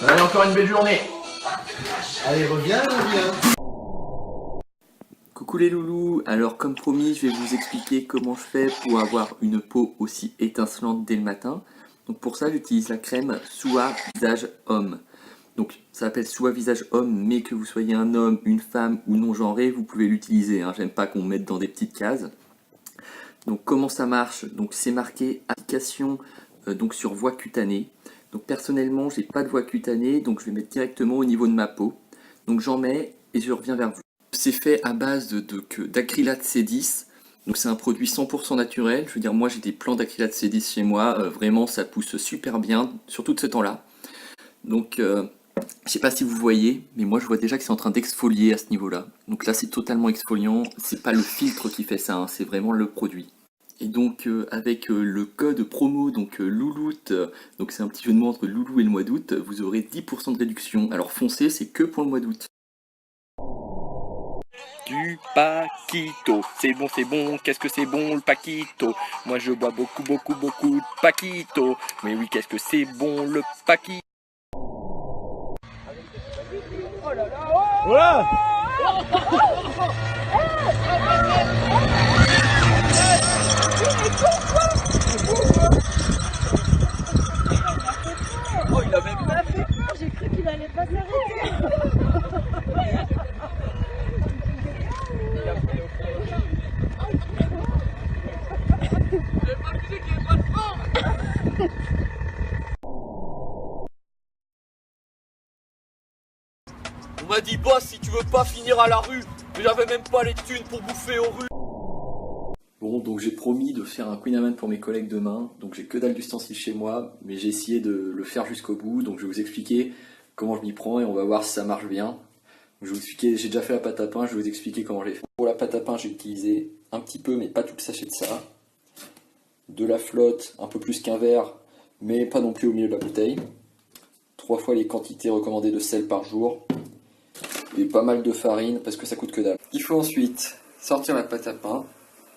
Allez, encore une belle journée. Allez, reviens. Coucou les loulous, alors comme promis je vais vous expliquer comment je fais pour avoir une peau aussi étincelante dès le matin. Donc pour ça j'utilise la crème Soua Visage Homme. Donc ça s'appelle Soua Visage Homme, mais que vous soyez un homme, une femme ou non genré, vous pouvez l'utiliser, hein. J'aime pas qu'on me mette dans des petites cases. Donc comment ça marche? Donc c'est marqué application donc sur voie cutanée. Donc personnellement j'ai pas de voie cutanée, donc je vais mettre directement au niveau de ma peau. Donc j'en mets et je reviens vers vous. C'est fait à base d'acrylate C10, donc c'est un produit 100% naturel. Je veux dire, moi j'ai des plants d'acrylate C10 chez moi, vraiment ça pousse super bien, surtout de ce temps-là. Donc je sais pas si vous voyez, mais moi je vois déjà que c'est en train d'exfolier à ce niveau-là. Donc là c'est totalement exfoliant, c'est pas le filtre qui fait ça, hein, c'est vraiment le produit. Et donc avec le code promo donc Louloute, donc c'est un petit jeu de mots entre Loulou et le mois d'août, vous aurez 10% de réduction. Alors foncez, c'est que pour le mois d'août. Du Paquito, c'est bon, qu'est-ce que c'est bon le Paquito? Moi je bois beaucoup de Paquito. Mais oui, qu'est-ce que c'est bon le Paquito? Voilà. Oh, il a même m'a fait peur, j'ai cru qu'il allait pas s'arrêter. On m'a dit boss, si tu veux pas finir à la rue, mais j'avais même pas les thunes pour bouffer aux rues. Bon, donc j'ai promis de faire un Queen Amman pour mes collègues demain, donc j'ai que dalle d'ustensiles chez moi, mais j'ai essayé de le faire jusqu'au bout, donc je vais vous expliquer comment je m'y prends et on va voir si ça marche bien. Je vais vous expliquer, j'ai déjà fait la pâte à pain, je vais vous expliquer comment j'ai fait. Pour la pâte à pain, j'ai utilisé un petit peu, mais pas tout le sachet de ça, de la flotte, un peu plus qu'un verre, mais pas non plus au milieu de la bouteille, 3 fois les quantités recommandées de sel par jour, et pas mal de farine parce que ça coûte que dalle. Il faut ensuite sortir la pâte à pain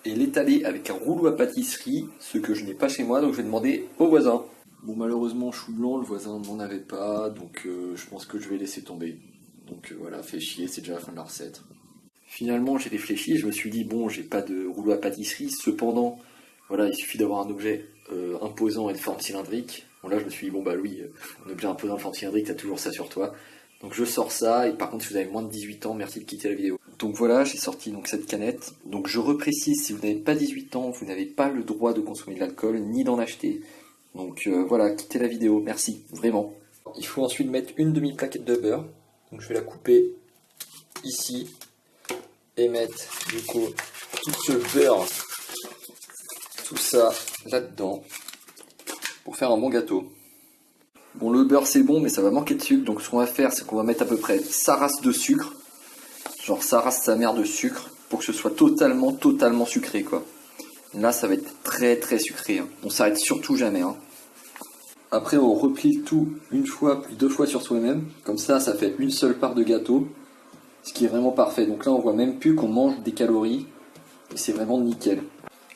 et l'étaler avec un rouleau à pâtisserie, ce que je n'ai pas chez moi, donc je vais demander au voisin. Bon, malheureusement chou blanc, le voisin n'en avait pas, donc je pense que je vais laisser tomber. Donc voilà, fait chier, c'est déjà la fin de la recette. Finalement j'ai réfléchi, je me suis dit bon, j'ai pas de rouleau à pâtisserie, cependant voilà, il suffit d'avoir un objet imposant et de forme cylindrique. Bon là je me suis dit bon bah oui, un objet imposant de forme cylindrique, t'as toujours ça sur toi. Donc je sors ça, et par contre si vous avez moins de 18 ans, merci de quitter la vidéo. Donc voilà, j'ai sorti donc cette canette. Donc je reprécise, si vous n'avez pas 18 ans, vous n'avez pas le droit de consommer de l'alcool, ni d'en acheter. Donc voilà, quittez la vidéo, merci, vraiment. Il faut ensuite mettre une demi-plaquette de beurre. Donc je vais la couper ici, et mettre du coup tout ce beurre, tout ça là-dedans, pour faire un bon gâteau. Bon, le beurre c'est bon, mais ça va manquer de sucre, donc ce qu'on va faire, c'est qu'on va mettre à peu près sa race de sucre, genre sa race sa mère de sucre, pour que ce soit totalement sucré, quoi. Là, ça va être très sucré, hein. On s'arrête surtout jamais, hein. Après, on replie le tout une fois, puis 2 fois sur soi-même, comme ça fait une seule part de gâteau, ce qui est vraiment parfait. Donc là, on voit même plus qu'on mange des calories, et c'est vraiment nickel.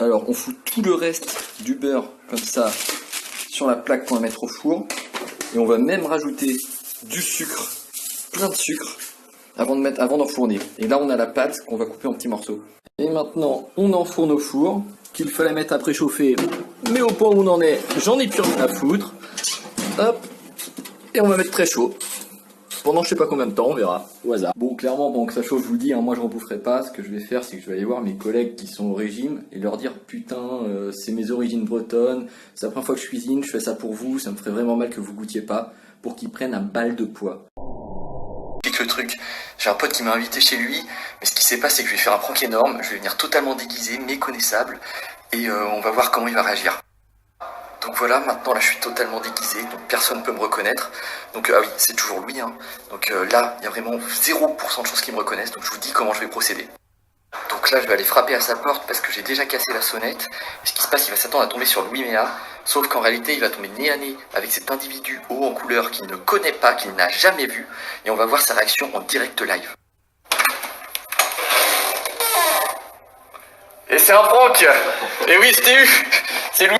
Alors, on fout tout le reste du beurre, comme ça, sur la plaque qu'on va mettre au four. Et on va même rajouter du sucre, plein de sucre, avant d'enfourner. Et là, on a la pâte qu'on va couper en petits morceaux. Et maintenant, on enfourne au four, qu'il fallait mettre à préchauffer. Mais au point où on en est, j'en ai plus rien à foutre. Hop, et on va mettre très chaud. Pendant je sais pas combien de temps, on verra, au hasard. Bon, clairement, pendant que ça chauffe, je vous le dis, hein, moi je remboufferai pas. Ce que je vais faire, c'est que je vais aller voir mes collègues qui sont au régime et leur dire putain, c'est mes origines bretonnes, c'est la première fois que je cuisine, je fais ça pour vous, ça me ferait vraiment mal que vous goûtiez pas, pour qu'ils prennent un bal de poids. Le truc, j'ai un pote qui m'a invité chez lui, mais ce qui s'est passé, c'est que je vais faire un prank énorme, je vais venir totalement déguisé, méconnaissable, et on va voir comment il va réagir. Donc voilà, maintenant là je suis totalement déguisé, donc personne ne peut me reconnaître. Donc ah oui, c'est toujours lui, hein. Donc là, il y a vraiment 0% de chances qu'il me reconnaisse, donc je vous dis comment je vais procéder. Donc là, je vais aller frapper à sa porte parce que j'ai déjà cassé la sonnette. Et ce qui se passe, il va s'attendre à tomber sur Louis Méa, sauf qu'en réalité, il va tomber nez à nez avec cet individu haut en couleur qu'il ne connaît pas, qu'il n'a jamais vu, et on va voir sa réaction en direct live. Et c'est un prank. Et oui, c'était eu. C'est Louis.